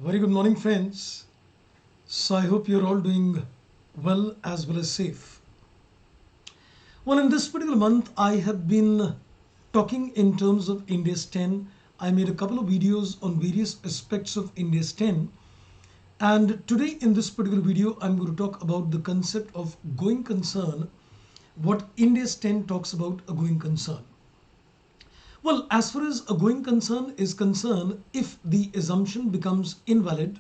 Very good morning, friends. So, I hope you're all doing well as well as safe. Well, in this particular month, I have been talking in terms of India's 10. I made a couple of videos on various aspects of India's 10. And today, in this particular video, I'm going to talk about the concept of going concern, what India's 10 talks about a going concern. Well, as far as a going concern is concerned, if the assumption becomes invalid,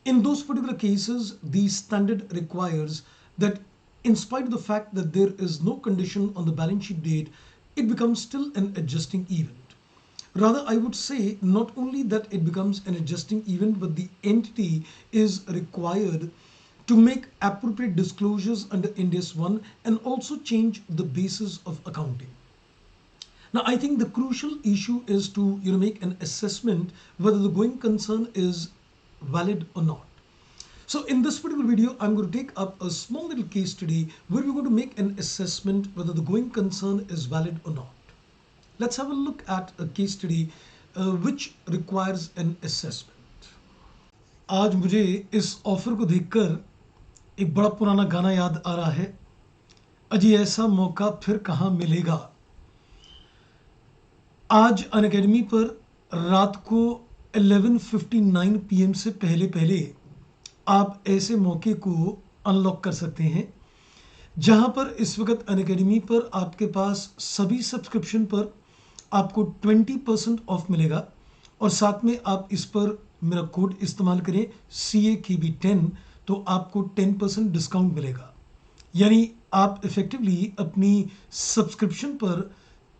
in those particular cases, the standard requires that in spite of the fact that there is no condition on the balance sheet date, it becomes still an adjusting event. Rather, I would say not only that it becomes an adjusting event, but the entity is required to make appropriate disclosures under Ind-AS 1 and also change the basis of accounting. Now, I think the crucial issue is to make an assessment whether the going concern is valid or not. So in this particular video, I'm going to take up a small little case study where we're going to make an assessment whether the going concern is valid or not. Let's have a look at a case study which requires an assessment. आज मुझे इस offer को देखकर एक बड़ा पुराना गाना याद आ रहा है, अजी ऐसा मौका फिर कहाँ मिलेगा। आज अनअकैडमी पर रात को 11:59 PM से पहले पहले आप ऐसे मौके को अनलॉक कर सकते हैं जहां पर इस वक्त अनअकैडमी पर आपके पास सभी सब्सक्रिप्शन पर आपको 20% ऑफ मिलेगा और साथ में आप इस पर मेरा कोड इस्तेमाल करें CAKB10 तो आपको 10% डिस्काउंट मिलेगा। यानी आप इफेक्टिवली अपनी सब्सक्रिप्शन पर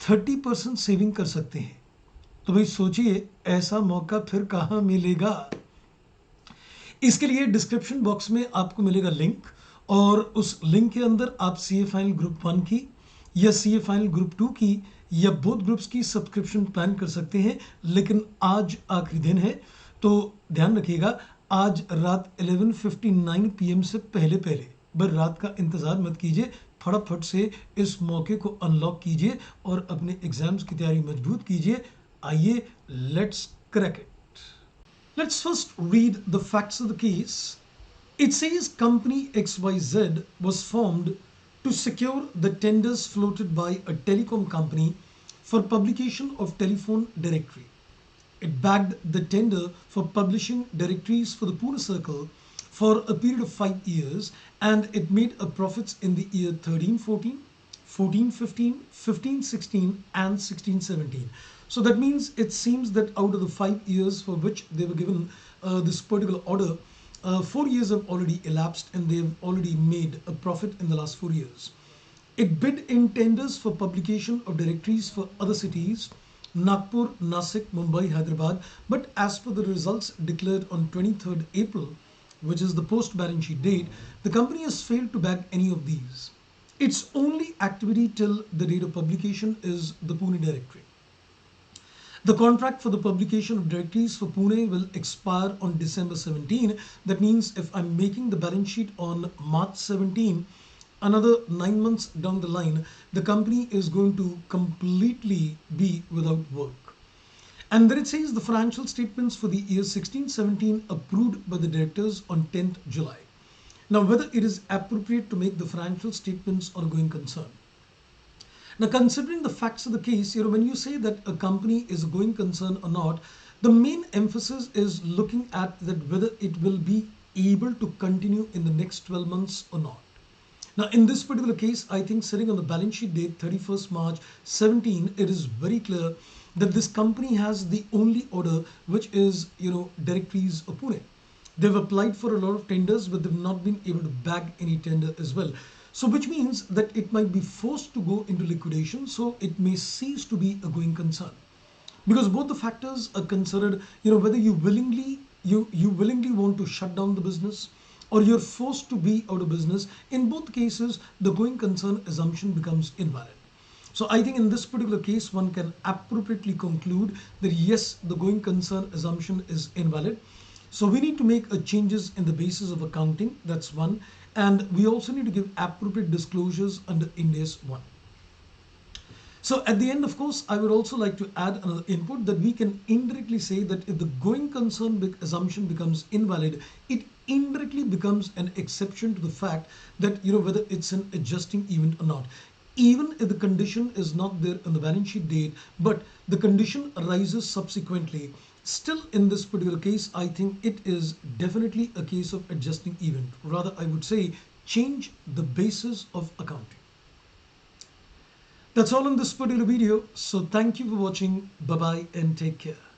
30% सेविंग कर सकते हैं। तो भाई सोचिए ऐसा मौका फिर कहाँ मिलेगा। इसके लिए डिस्क्रिप्शन बॉक्स में आपको मिलेगा लिंक और उस लिंक के अंदर आप CA फाइनल ग्रुप 1 की या CA फाइनल ग्रुप 2 की या बोथ ग्रुप्स की सब्सक्रिप्शन प्लान कर सकते हैं। लेकिन आज आखिरी दिन है तो ध्यान रखिएगा, आज रात 11:59 PM से पहले पहले बस रात का इंतज़ार मत कीजिए, फटाफट से इस मौके को अनलॉक कीजिए और अपने एग्जाम्स की तैयारी मजबूत कीजिए। आइए let's crack it. Let's first read the facts of the case. It says company XYZ was formed to secure the tenders floated by a telecom company for publication of telephone directory. It bagged the tender for publishing directories for the Pune Circle for a period of 5 years, and it made a profits in the year 13-14, 14-15, 15-16 and 16-17. So that means it seems that out of the 5 years for which they were given this particular order, 4 years have already elapsed and they've already made a profit in the last 4 years. It bid in tenders for publication of directories for other cities, Nagpur, Nasik, Mumbai, Hyderabad, but as per the results declared on 23rd April, which is the post-balance sheet date, the company has failed to bag any of these. Its only activity till the date of publication is the Pune directory. The contract for the publication of directories for Pune will expire on December 17. That means if I'm making the balance sheet on March 17, another 9 months down the line, the company is going to completely be without work. And then it says the financial statements for the year 16-17 approved by the directors on 10th July. Now, whether it is appropriate to make the financial statements or going concern. Now, considering the facts of the case, when you say that a company is a going concern or not, the main emphasis is looking at that whether it will be able to continue in the next 12 months or not. Now, in this particular case, I think sitting on the balance sheet date 31st March 17, it is very clear that this company has the only order, which is, directories of Pune. They've applied for a lot of tenders, but they've not been able to bag any tender as well. So which means that it might be forced to go into liquidation. So it may cease to be a going concern because both the factors are considered, whether you willingly want to shut down the business or you're forced to be out of business. In both cases, the going concern assumption becomes invalid. So I think in this particular case, one can appropriately conclude that yes, the going concern assumption is invalid. So we need to make changes in the basis of accounting. That's one. And we also need to give appropriate disclosures under Ind-AS 1. So at the end, of course, I would also like to add another input that we can indirectly say that if the going concern assumption becomes invalid, it indirectly becomes an exception to the fact that whether it's an adjusting event or not. Even if the condition is not there on the balance sheet date, but the condition arises subsequently, still in this particular case, I think it is definitely a case of adjusting event. Rather, I would say change the basis of accounting. That's all in this particular video. So thank you for watching. Bye bye and take care.